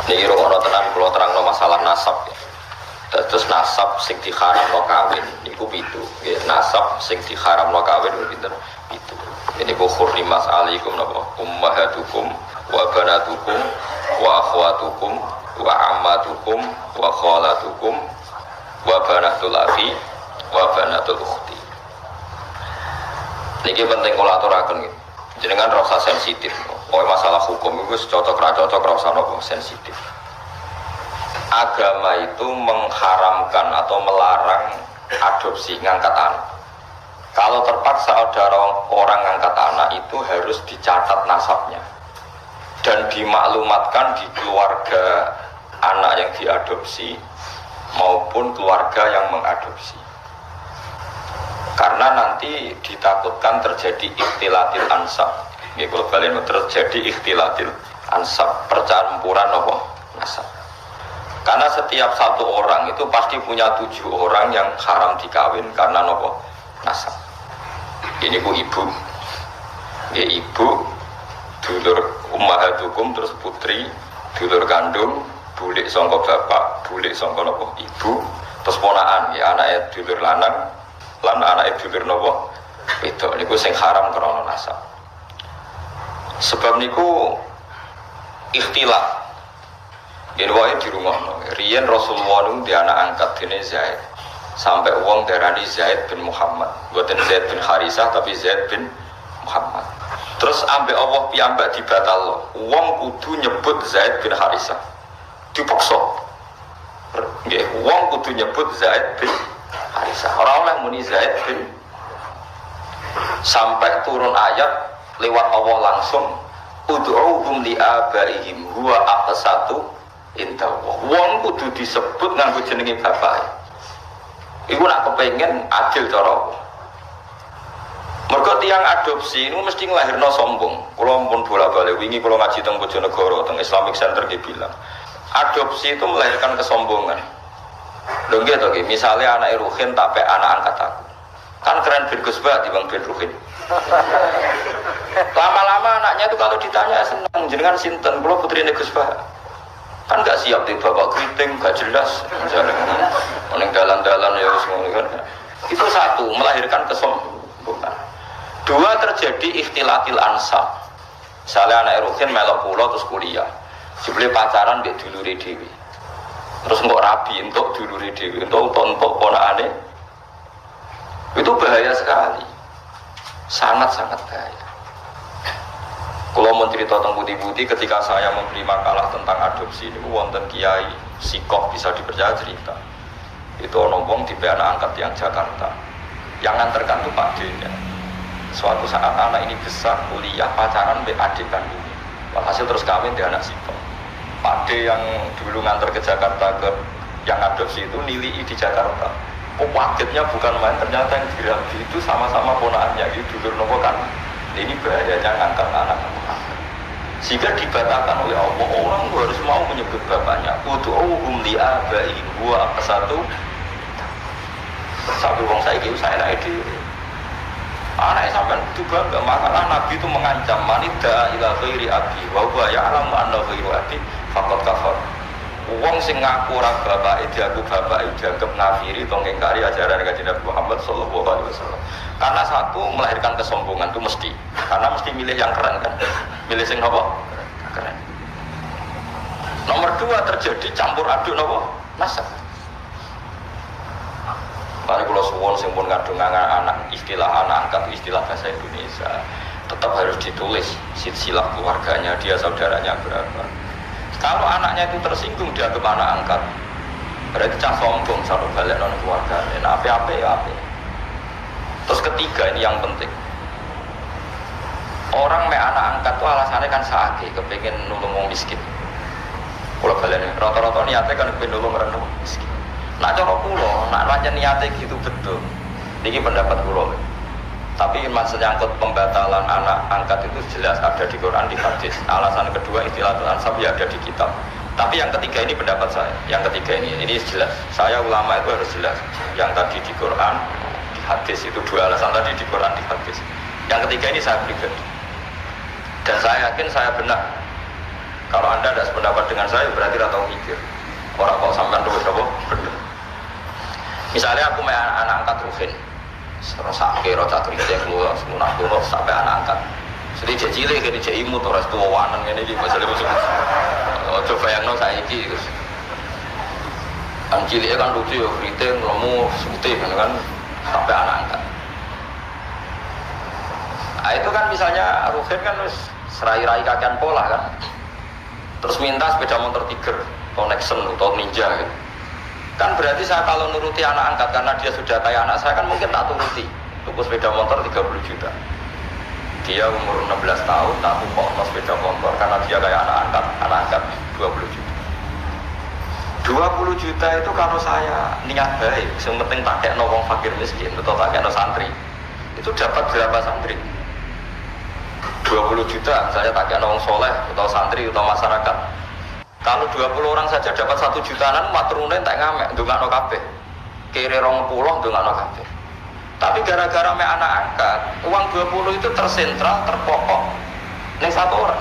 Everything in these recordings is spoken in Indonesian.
Niki rungokno tenan kula terangno masalah nasab. Terus nasab sing diharamno kawin niku pitu. Nggih, nasab sing diharamno kawin pinten? Pitu. Ini ku hurrimas alaikum napa? Ummahatukum wa banatukum wa akhwatukum wa ammatukum wa khalatukum wa banatul akhi wa banatul ukhti. Niki penting kula aturaken nggih. Jenengan rasa sensitif. Masalah hukum itu cocok ra cocok rasa napa sensitif. Agama itu mengharamkan atau melarang adopsi ngangkat anak. Kalau terpaksa ada orang ngangkat anak itu harus dicatat nasabnya dan dimaklumatkan di keluarga anak yang diadopsi maupun keluarga yang mengadopsi. Karena nanti ditakutkan terjadi ikhtilatil ansab. Nggih kula balen terjadi ikhtilatil ansab, percampuran apa nasab. Karena setiap satu orang itu pasti punya 7 orang yang haram dikawin karena nopo nasab. Ini bu ibu, ya ibu, dulur ummahatukum terus putri, dulur kandung, bulik sangka bapak, bulik sangka nopo ibu, terus ponaan ya anaknya dulur lanang, anaknya dulur nopo itu. Niku sing haram karena nasab. Sebab niku ikhtilaf. Yen wae di rumah, riyen Rasulullah nung di anak angkat dene Zaid, sampai uang darani Zaid bin Muhammad, bukan Zaid bin Harisah tapi Zaid bin Muhammad. Terus ambek Allah piyambak dibatal, uang kudu nyebut Zaid bin Harisah, dipaksa. Nggih, uang kudu nyebut Zaid bin Harisah. Ora oleh muni Zaid bin, sampai turun ayat lewat Allah langsung, ud'uhum li abaihim huwa aqsatu inta wong kudu disebut nganggo jenenge bapak. Iku nak kepengen adil cara. Mergo tiyang adopsi ini mesti nglahirno sombong. Kula pun bola-balik wingi kula ngaji teng Bojonegoro teng Islamic Center ki bilang, adopsi itu melahirkan kesombongan. Lho nggih to nggih, misale anake Ruhin tak pek anak angkat aku. Kan keren ben Gus Ba dibanding ben Ruhin. Lama-lama anaknya itu kalau ditanya seneng jenengan sinten, kula putrine Gus Ba. Kan gak siap di bapak keriting, gak jelas misalnya orang dalan-dalan ya semua kan. Itu satu, melahirkan kesombongan. 2, terjadi ikhtilatil ansab. Misalnya anak Ruhin melok pulau terus kuliah, sebeli pacaran dia dulure dewi, terus nggak rabi untuk dulure dewi, untuk ponakane. Itu bahaya sekali, sangat-sangat bahaya. Kalau mau cerita tentang putih-putih, ketika saya memberi makalah tentang adopsi ini, wonten kiai sikok bisa dipercaya cerita. Itu nombong di anak angkat yang Jakarta, yang nganterkan tuh Pak D-nya. Suatu saat anak ini besar, kuliah, pacaran be adik kandungnya. Walhasil terus kawin di anak sikok. Pak D yang dulu nganter ke Jakarta ke yang adopsi itu nilai di Jakarta. Oh kagetnya bukan main, ternyata yang dirabi itu sama-sama ponakannya gitu dulu nopo kan. Ini bahayanya ngangkat anak. Sehingga dibatalkan oleh Allah, orang harus mau menyebut bapaknya. Ud'uhum li abaihim huwa aqsatu. Sampai wong saiki saya naik di anaknya sampai juga enggak makalah Nabi itu mengancam manida ila ghairi abi wa huwa ya'lamu anna ghairu abi faqad kafar. Wong sing ngaku ora bapake dianggap bapake dianggap ngafiri to ngingkari ajaran Kanjeng Nabi Muhammad sallallahu alaihi wasallam. Karena satu melahirkan kesombongan itu mesti. Karena mesti milih yang keren kan. Milih sing apa? Keren. Nomor 2 terjadi campur aduk napa? Nasab. Mari kula suwun sing pun ngadung anak istilah anak angkat istilah bahasa Indonesia tetap harus ditulis silsilah keluarganya, dia saudaranya berapa. Kalau anaknya itu tersinggung dianggap anak angkat, berarti cah sombong satu balik non keluarganya. Nah, apa ya apa. Terus ketiga ini yang penting. Orang me anak angkat tuh alasannya kan sakit, kepengen nulung wong miskin. Kalau balik rata-rata niatnya kan kepengen nulung orang miskin. Nak cara pulau, nak rancang niatnya gitu betul. Ini pendapat pulau. Tapi maksudnya angkut pembatalan anak angkat itu jelas ada di Quran, di hadis. Alasan kedua istilah ansab ya ada di kitab. Tapi yang ketiga ini pendapat saya. Yang ketiga ini jelas. Saya ulama itu harus jelas. Yang tadi di Quran, di hadis itu 2 alasan tadi di Quran, di hadis. Yang ketiga ini saya pribadi. Dan saya yakin saya benar. Kalau Anda tidak sependapat dengan saya berarti tidak tahu mikir. Orang kok sampean terus apa? Bener. Misalnya aku punya anak angkat Rufin, terus sakit, roda kerja keluar, semua turun sampai anak angkat. Jadi cilik kan cek imut terus tua wanan ini di masalah itu. Coba yang no saya ini, kan ciliknya kan lucu ya, keriting, lemu, putih kan sampai anak angkat. Nah, itu kan misalnya Rufin kan serai-rai kakian pola kan, terus minta sepeda motor Tiger, atau Nexon, atau Ninja gitu. Kan berarti saya kalau nuruti anak angkat karena dia sudah kayak anak saya kan mungkin tak turuti. Tuku sepeda motor 30 juta. Dia umur 16 tahun, tak tuku sepeda motor karena dia kayak anak angkat 20 juta. 20 juta itu kalau saya niat baik, yang penting tak kayak wong fakir miskin atau tak kayak santri, itu dapat berapa santri? 20 juta, saya tak kayak wong soleh atau santri atau masyarakat. Kalau 20 orang saja dapat 1 jutaan, matrunen tak ngamek, ndongakno kabeh. Kere 20 ndongakno kabeh. Tapi gara-gara me anak angkat, uang 20 itu tersentral, terpokok ning satu orang.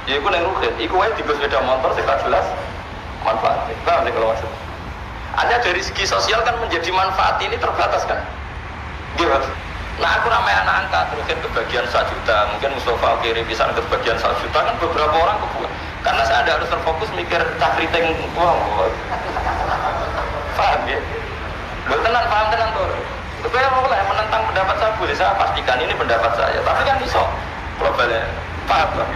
Ya iku ning Ruhin, iku wae digo sepeda motor sing jelas manfaatnya. Paham nek kalau maksud. Ada dari segi sosial kan menjadi manfaat ini terbatas kan. Gitu. Nah aku ramai anak angkat, mungkin kebagian 1 juta, mungkin Mustafa kiri bisa kebagian 1 juta kan beberapa orang kebuat. Karena saya ada harus terfokus mikir takriting uang. Paham ya? Lo tenang, paham tenang tuh. Supaya mulai menentang pendapat saya boleh, saya pastikan ini pendapat saya. Tapi kan iso globalnya, paham lah.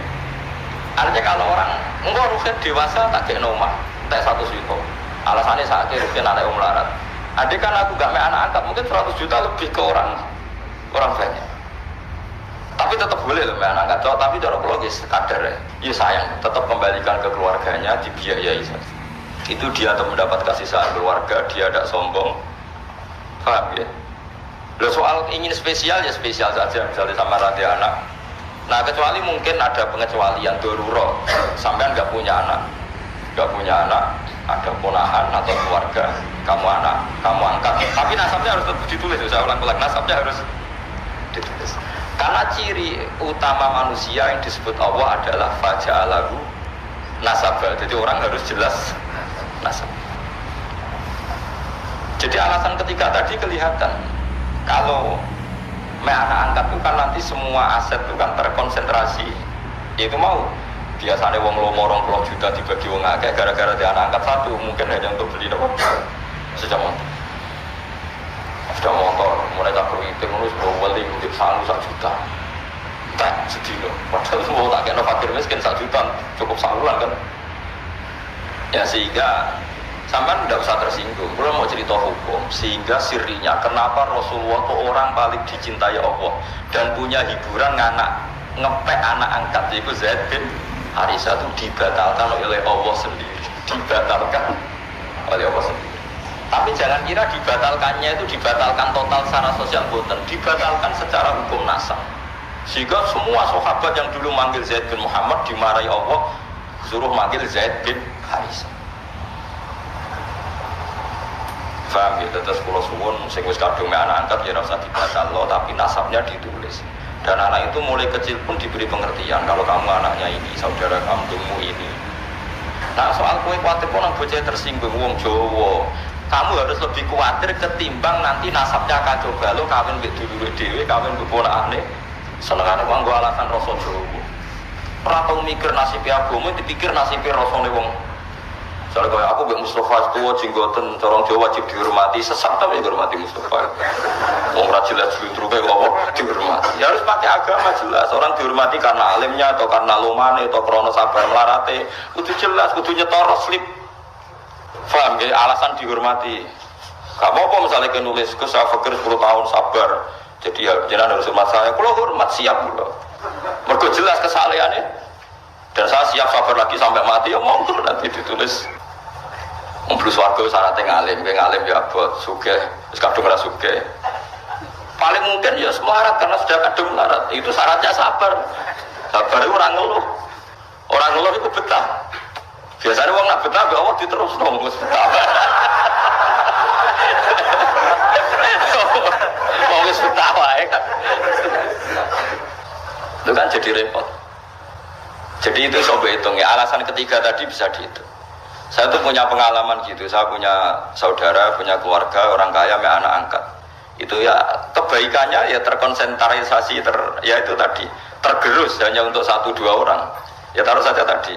Artinya kalau orang enggak Ruhin dewasa tak kayak nomah, tak 100 juta. Alasannya saya kira Ruhin anak melarat. Adik kan aku gak main anak angkat, mungkin 100 juta lebih ke orang banyak. Tapi tetap boleh loh main anak angkat, tapi cara logis kadar ya sayang, tetap kembalikan ke keluarganya, dibiayai saja. Itu dia untuk mendapat kasih sayang keluarga, dia tidak sombong. Paham ya? Loh soal ingin spesial ya spesial saja, misalnya sama rati anak. Nah kecuali mungkin ada pengecualian darurat, sampean nggak punya anak, ada ponakan atau keluarga, kamu angkat. Tapi nasabnya harus tetap ditulis, saya ulang-ulang nasabnya harus ditulis. Karena ciri utama manusia yang disebut Allah adalah faja'alahu nasabah. Jadi orang harus jelas nasab. Jadi alasan ketiga tadi kelihatan. Kalau anak angkat itu kan nanti semua aset itu kan terkonsentrasi. Itu mau biasanya wong lomorong 20 juta dibagi wong akeh gara-gara di anak angkat satu mungkin hanya untuk beli nopo sejam motor. Sudah motor, mulai tak perlu itu menurut beli untuk 1 juta. Tak sedih loh. Padahal semua tak kena fakir miskin 1 juta cukup saluran kan. Ya sehingga sampai tidak usah tersinggung. Kalau mau cerita hukum, sehingga sirinya kenapa Rasulullah itu orang paling dicintai Allah dan punya hiburan ngepek anak angkat yaitu Zaid bin Harisah itu dibatalkan oleh Allah sendiri. Dibatalkan oleh Allah sendiri. Tapi jangan kira dibatalkannya itu dibatalkan total secara sosial, bukan, dibatalkan secara hukum nasab. Sehingga semua sahabat yang dulu manggil Zaid bin Muhammad dimarahi Allah, suruh manggil Zaid bin Harisah. Faham ya, terus pulau suwun sing wis kadung anak angkat ya rasa dibatalno tapi nasabnya ditulis. Dan anak itu mulai kecil pun diberi pengertian kalau kamu anaknya ini, saudara kamu ini. Nah soal kue khawatir pun orang bocah tersinggung wong Jawa. Kamu harus lebih khawatir ketimbang nanti nasabnya kacau balau kawin mbek dulure dhewe, kawin mbek ponakane. Senengane wong nggo alasan rasa Jawa. Ora tau mikir nasib agama, dipikir nasib rasane wong. Soalnya kalau aku mbek Mustafa tua jenggoten corong Jawa wajib dihormati, sesat tapi dihormati Mustafa. Wong ora jelas justru kayak apa dihormati. Ya harus pakai agama jelas. Orang dihormati karena alimnya atau karena lumane atau krana sabar melarate. Kudu jelas, kudu nyetor slip. Faham ya? Alasan dihormati. Gak apa-apa misalnya ke nulis ke saya fakir 10 tahun sabar. Jadi ya jangan harus hormat saya. Kalau hormat siap pula. Mergo jelas kesalehannya. Dan saya siap sabar lagi sampai mati ya monggo nanti ditulis. Mblus warga syaratnya ngalim ya abot sugih, wis kadung ora sugih. Paling mungkin ya semarat karena sudah kadung melarat. Itu syaratnya sabar. Sabar itu orang ngeluh. Orang ngeluh itu betah. Biasanya orang nak betah, Allah diterus dong, mus betah. Mau mus betah wae kan. Itu kan jadi repot. Jadi itu coba hitung ya. Alasan ketiga tadi bisa dihitung. Saya tuh punya pengalaman gitu. Saya punya saudara, punya keluarga orang kaya, punya anak angkat. Itu ya kebaikannya ya terkonsentrasi ya itu tadi tergerus hanya untuk 1-2 orang. Ya taruh saja tadi.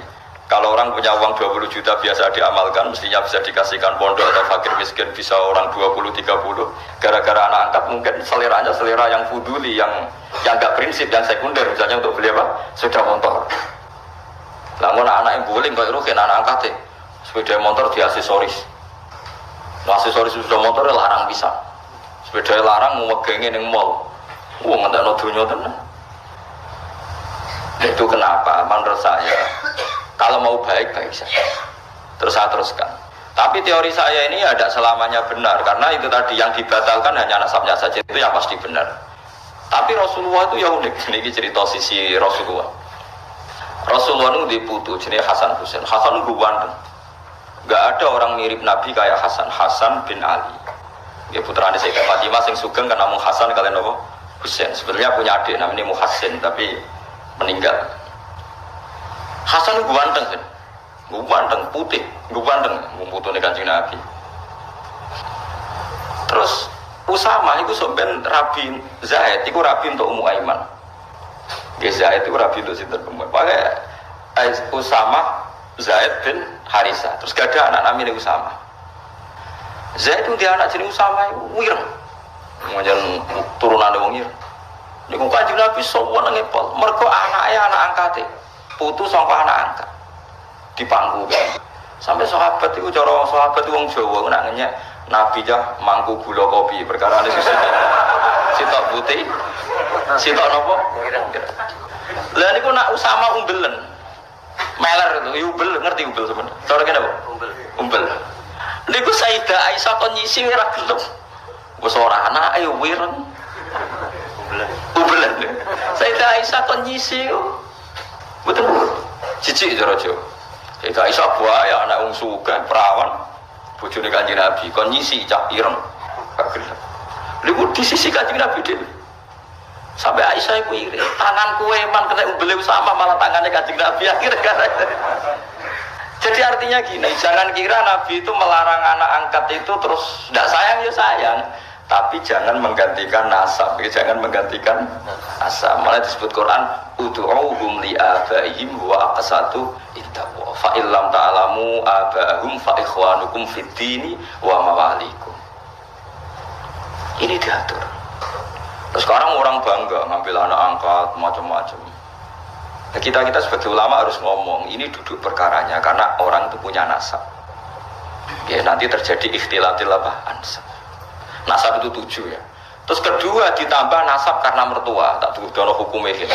Kalau orang punya uang 20 juta biasa diamalkan, mestinya bisa dikasihkan pondok atau fakir miskin bisa orang 20-30. Gara-gara anak angkat mungkin seleranya selera yang fuduli, yang nggak prinsip, yang sekunder, misalnya untuk beli apa? Sepeda motor. Namun anak yang guling kalau rugen anak angkat sepeda motor di aksesoris. Aksesoris sepeda motor larang bisa. Sepeda larang mau megangin yang mall. Nggak ada dunia tenan. Itu kenapa? Menurut saya. Kalau mau baik-baik saja. Terus saya teruskan. Tapi teori saya ini ada selamanya benar. Karena itu tadi yang dibatalkan hanya nasabnya saja. Itu yang pasti benar. Tapi Rasulullah itu ya unik. Ini cerita sisi Rasulullah. Rasulullah itu diputu. Jenis Hasan Husain. Hasan itu ganteng. Gak ada orang mirip Nabi kayak Hasan. Hasan bin Ali. Ya putranya Sayyidah Fatimah. Yang sugeng kan namun Hasan kalian apa? Husain. Sebenarnya punya adik namanya Muhassin. Tapi meninggal. Hasan itu ganteng putih, ganteng, putihnya Kanjeng Nabi. Terus Usama itu sebenarnya Rabi Zaid, itu Rabi untuk Ummu Aiman. Zaid itu Rabi untuk sinten Ummu. Pakai Usama Zaid bin Harisa. Terus gak ada anak namanya Usama. Zaid itu dia anak jenis Usama itu wireng, mengajar turunan wong ireng. Niku Kanjeng Nabi sowan ngepol, mergo anaknya anak angkate. Putu sampai anak angkat di pangku kan. Sampai sahabat itu cara sahabat itu wong Jawa nak ngenyek Nabi jah mangku gula kopi perkara ada susu. Sitok putih, sitok nopo? Lah niku nak Usama umbelen. Meler itu, umbel ngerti umbel sebenarnya. Cara kene apa? Umbel. Niku Sayyidah Aisyah kon nyisi ora gelem. Wis ora anake wireng. Umbelen. Sayyidah Aisyah kon nyisi betul, cici itu rojo. Itu Aisyah buah ya anak wong sugih perawan, bojone Kanjeng Nabi. Kon nyisi cak ireng, lalu di sisi Kanjeng Nabi deh. Sampai Aisyah itu iri. Tanganku eman kena umbele sama malah tangannya Kanjeng Nabi akhirnya. Jadi artinya gini, jangan kira Nabi itu melarang anak angkat itu terus tidak sayang ya sayang. Tapi jangan menggantikan nasab, jangan menggantikan nasab. Malah disebut Quran, ud'uuhum li'abaihim wa aqsatu indallah. Fa illam ta'lamu abahum fa ikhwanukum fid dini wa mawalikum. Ini diatur. Terus sekarang orang bangga ngambil anak angkat macam-macam. Nah, kita sebagai ulama harus ngomong, ini duduk perkaranya karena orang itu punya nasab. Ya nanti terjadi ikhtilatil ansab. Nasab itu 7 ya. Terus kedua ditambah nasab karena mertua. Tak tuduh hukumnya gitu.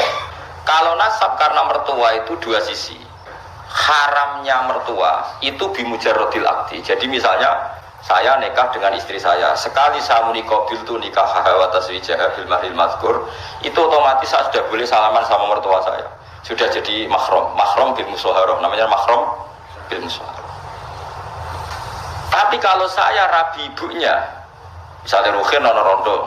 Kalau nasab karena mertua itu 2 sisi. Haramnya mertua itu bimujarrodil akdi. Jadi misalnya saya nikah dengan istri saya. Sekali saya menikah bil nikah wa taswijah bil mahril mazkur, itu otomatis saya sudah boleh salaman sama mertua saya. Sudah jadi mahram. Mahram bil musyawarah. Namanya mahram bil musyawarah. Tapi kalau saya rabi ibunya, misalnya Ruhin ono rondo,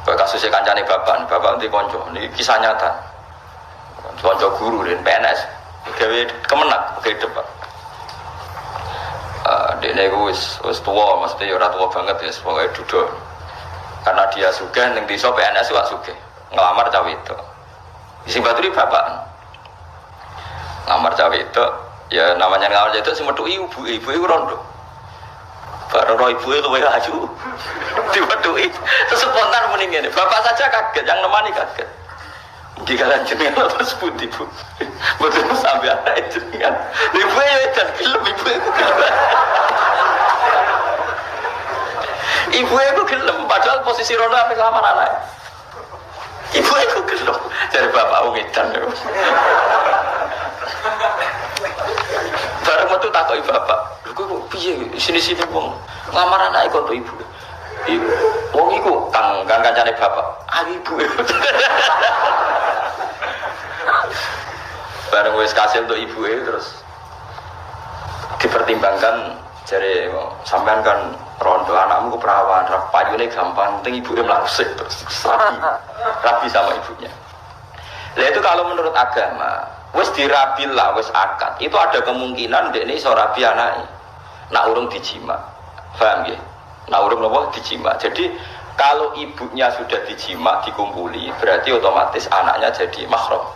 kasusnya kancane bapak nanti konco, ini kisah nyata, konco guru dan PNS, gawe kemenak, gawe depan. Dia wis tua, maksudnya orang tua banget ya, sebagai duduk. Karena dia sugih, yang diso PNS juga sugih, ngelamar cawe itu. Isi batu di bapak, ngelamar cawe itu, ya namanya ngelamar cawe itu, semua ibu rondo. Baru roh ibu itu ayu diwadui terus spontan meninggal. Bapak saja kaget, yang nemani kaget. Mungkin kalian jenengan terus putih bu, betul sampai anak jenengan. Ibu itu dan film ibu itu gelem. Ibu itu gelem, padahal posisi rono apa ngelamar anak. Ibu itu gelem, jadi bapak ngedan. Barang itu takoi bapak. Kok piye sini-sini wong ngamar anake kok ibu. Ibu wong iku kang kancane bapak. Ibu. Bareng wis kasil untuk ibu terus dipertimbangkan jare sampean kan rondo anakmu ku perawan, payune gampang, penting ibuke mlangsik terus rapi sama ibunya. Lah itu kalau menurut agama wis dirabil lah, wis akad. Itu ada kemungkinan dekne iso rabi anake. Nak urung dijima. Paham nggih? Nak urung napa dijima. Jadi kalau ibunya sudah dijima dikumpuli, berarti otomatis anaknya jadi mahram.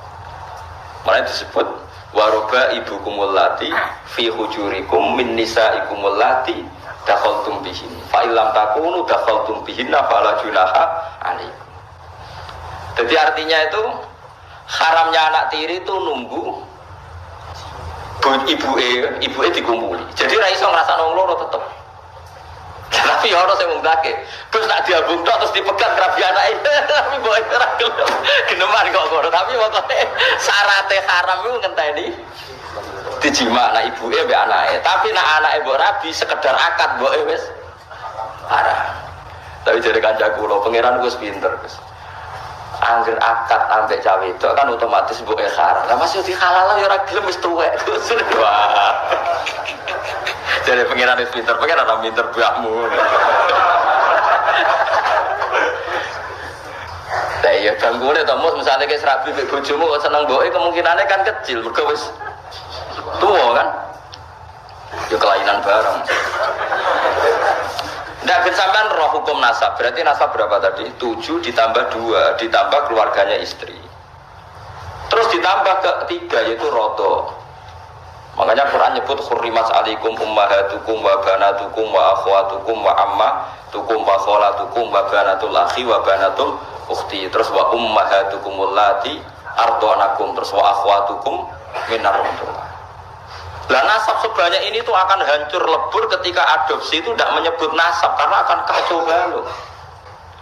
Makanya disebut waroba ibukumul lati fi hujurikum min nisaikumul lati dakhaltum bihin. Fa illam takunu dakhaltum bihinna fala junaha alaikum. Jadi artinya itu haramnya anak tiri itu nunggu ibuke dikumpuli. Jadi ra iso ngrasakno wong loro tetep. Tapi ya orang sing ngundake. Terus nak diabung tok terus dipegang rabi anake. Tapi mbok ora gelem. Geneman kok ngono. Tapi pokoke syaratte haram iku ngenteni dijima anak ibuke mbek anake. Tapi nak anake mbok rabi sekedar akad mboke wis haram. Tapi jare kancaku lho pangeran wis pinter, Gus. Angger akad ambek cawe itu kan otomatis mbok haram. Lah masih dihalal ya ora gelem wis tuwek. Wah. Jadi pengiran itu pinter, pengiran orang pinter buahmu. Nah iya gangguannya Thomas misalnya kayak serabi bojomu seneng boe kemungkinannya kan kecil, mereka wis tua kan, ya kelainan bareng. Nah sampean roh hukum nasab, berarti nasab berapa tadi? 7 ditambah 2 ditambah keluarganya istri. Terus ditambah ke 3 yaitu rodo. Makanya Quran nyebut hurrimat alaikum ummahatukum wa banatukum wa akhwatukum wa ammatukum wa kholatukum wa banatul akhi wa banatul ukhti. Terus wa ummahatukumul lati ardhanakum, terus wa akhwatukum minar rahmatullah. Lah nasab sebanyak ini tuh akan hancur lebur ketika adopsi itu tidak menyebut nasab karena akan kacau balau.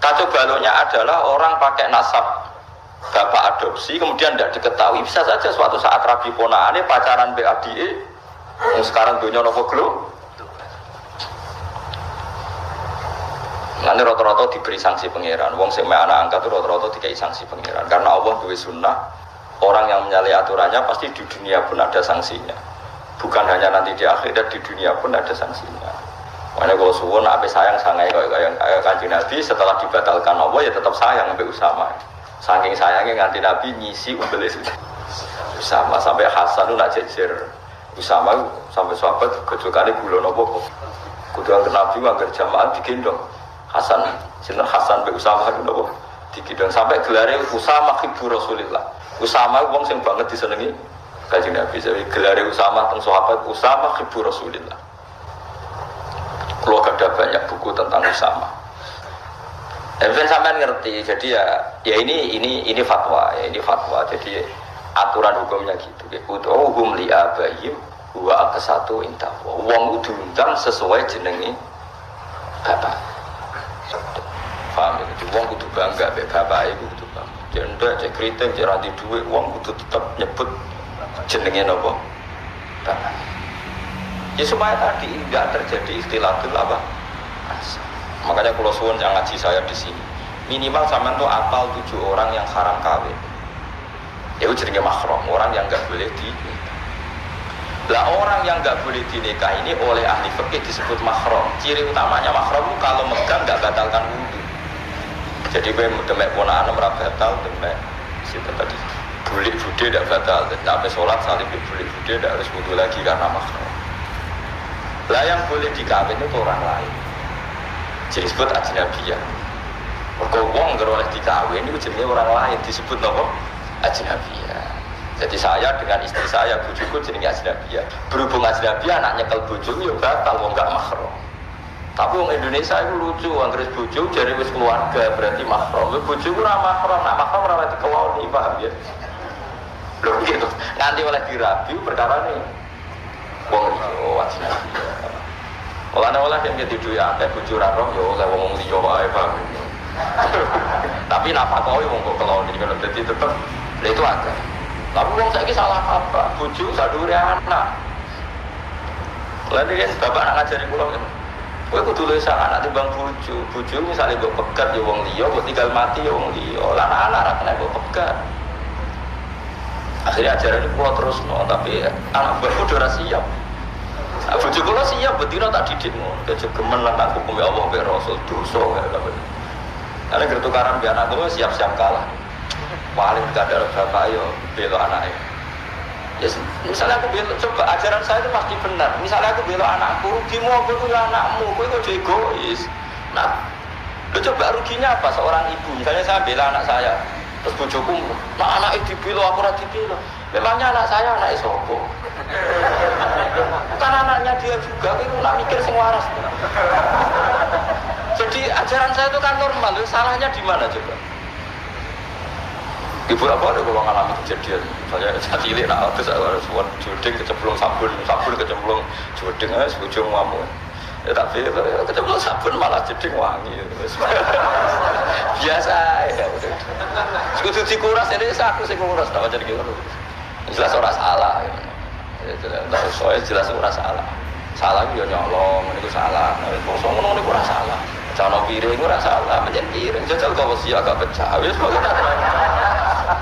Kacau balaunya adalah orang pakai nasab bapak adopsi kemudian tidak diketahui, bisa saja suatu saat rabi ponaane pacaran BADE yang sekarang dunia nopo glo. Nanti rata-rata diberi sanksi pangeran. Wong sing anak angkat itu rata-rata dikai sanksi pangeran karena Allah duwe sunnah orang yang menyalahi aturannya pasti di dunia pun ada sanksinya. Bukan hanya nanti di akhirat, di dunia pun ada sanksinya. Makanya kalau suwun ape sayang sangai kayak Kanjeng Nabi setelah dibatalkan Allah ya tetap sayang sampai Usama. Saking sayangnya nganti Nabi nyisi umbelis Usama sampai Hasan itu nak jejer Usama sampai sahabat kejokane gula nopo kuduan ke Nabi agar jamaah digendong Hasan sinten Hasan be Usama itu nopo digendong sampai gelare Usama hibbu Rasulillah. Usama wong sing banget disenengi Kanjeng Nabi. Jadi gelare Usama teng sahabat Usama hibbu Rasulillah. Kalau ada banyak buku tentang Usama. Dan sampean ngerti, jadi ya ini fatwa, ya ini fatwa. Jadi aturan hukumnya gitu. Hukum li abaihim wa aqsatu inta. Wong diundang sesuai jenenge bapak. Paham ya? Wong kudu bangga mbek bapake kudu bangga. Jendak cek kriting cek ra di dhuwit wong kudu tetep nyebut jenenge napa? Bapak. Ya supaya tadi enggak terjadi ikhtilaful apa? Makanya kalau suwun yang ngaji saya di sini minimal sampean tuh apal 7 orang yang haram kawin. Ya jenenge mahram, orang yang enggak boleh di. Lah orang yang enggak boleh dinikah ini oleh ahli fikih disebut mahram. Ciri utamanya mahram kalau megang enggak batalkan wudu. Jadi kowe demek ponakan ora batal, demek situ tadi. Bulik bude tidak batal, sampai sholat saling bulik bude tidak harus wudu lagi karena mahram. Lah yang boleh dikawin itu orang lain. Jadi disebut ajnabiyah. Mergo wong ora oleh dikawin niku jenenge orang lain disebut napa? Ajnabiyah. Jadi saya dengan istri saya bojoku jenenge ajnabiyah. Berhubung ajnabiyah anak nyekel bojoku ya batal wong gak mahram. Tapi wong Indonesia itu lucu, anggere bojo jare wis keluarga berarti mahram. Bojoku ora mahram, nak mahram ora dikawani, paham ya? Lho gitu. Nanti oleh dirabi perkara nih. Wong liya ajnabiyah. Olah-olah yang jadi duit akeh bojo ra roh ya oleh wong liya wae Pak. Tapi nafkahe wong kok kelon iki kalau dadi tetep lha itu ada. Tapi wong saiki salah apa? Bojo sadure anak. Lah iki bapak nak ngajari kula kan. Kowe kudu luwih sak anak timbang bojo. Bojo misale mbok pegat ya wong liya, mbok tinggal mati ya wong liya. Lah anak ra kena mbok pegat. Akhirnya ajaran itu kula terusno, tapi anak mbokku ora siap. Bojo kula siap betina tak didik ngono. Kejegemen lan tak hukum Allah be Rasul dosa kabeh. Ana gertukaran be anak kula siap-siap kalah. Paling kadar bapak yo bela anake. Ya, misalnya aku belok, coba ajaran saya itu pasti benar. Misalnya aku belok anakku, rugimu aku itu anakmu, aku itu egois. Nah, lu coba ruginya apa seorang ibu? Misalnya saya bela anak saya, terus bojoku, nah anak itu dibela, aku rati dibela. Memangnya anak saya anak sopo? Bukan anaknya dia juga, itu nak mikir sing waras. Jadi ajaran saya itu kan normal, salahnya di mana coba? Ibu apa ada kalau ngalami kejadian, misalnya saya cilik, nah terus ada suara jodeng kecemplung sabun kecemplung jodeng, sebujung ngamuk. Ya tapi kecemplung sabun malah jodeng wangi. Biasa ya udah. Sekutu dikuras ini aku sih kuras, tak macam gitu. Jelas orang salah. Soalnya jelas orang salah. Salah dia nyolong, itu salah. Kosong ngono itu orang salah. Jangan piring itu orang salah, menjadi piring jajal kau sih agak pecah.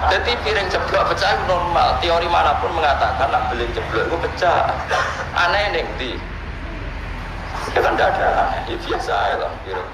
Jadi piring jeblok pecah itu normal. Teori manapun mengatakan nak beli jeblok itu pecah. Aneh nih di. Ya kan tidak ada aneh. Ya biasa ya lah piring.